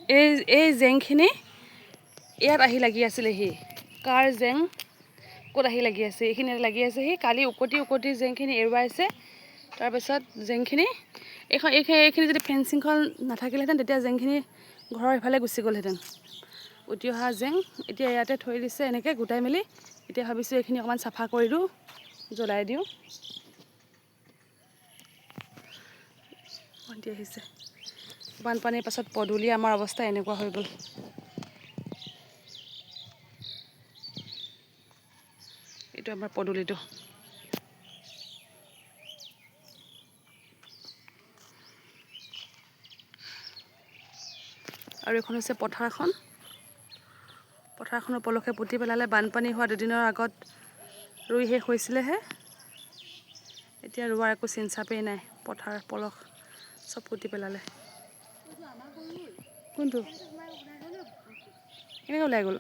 এই জেংখিনি ইয়াত আহি লাগি আছিলেহি। কাৰ জেং ক'ত আহি লাগি আছে, এইখিনি লাগি আছেহি। কালি উকটি জেংখিনি এৰুৱাইছে। তাৰপিছত জেংখিনি এইখিনি যদি ফেঞ্চিংখন নাথাকিলেহেঁতেন তেতিয়া জেংখিনি ঘৰৰ ইফালে গুচি গ'লহেঁতেন। উটি অহা জেং এতিয়া ইয়াতে থৈ দিছে এনেকৈ গোটাই মেলি। এতিয়া ভাবিছোঁ এইখিনি অকণমান চাফা কৰি দিওঁ, জ্বলাই দিওঁ। ভণ্টি আহিছে। বানপানীৰ পাছত পদূলি আমাৰ অৱস্থা এনেকুৱা হৈ গ'ল। এইটো আমাৰ পদূলিটো। আৰু এইখন হৈছে পথাৰখন। পথাৰখনৰ পলসে পুতি পেলালে। বানপানী হোৱা দুদিনৰ আগত ৰুই শেষ হৈছিলেহে। এতিয়া ৰোৱাৰ একো চিন চাপেই নাই। পথাৰ পলস চব পুতি পেলালে। কোনটো কেনেকৈ ওলাই গ'ল?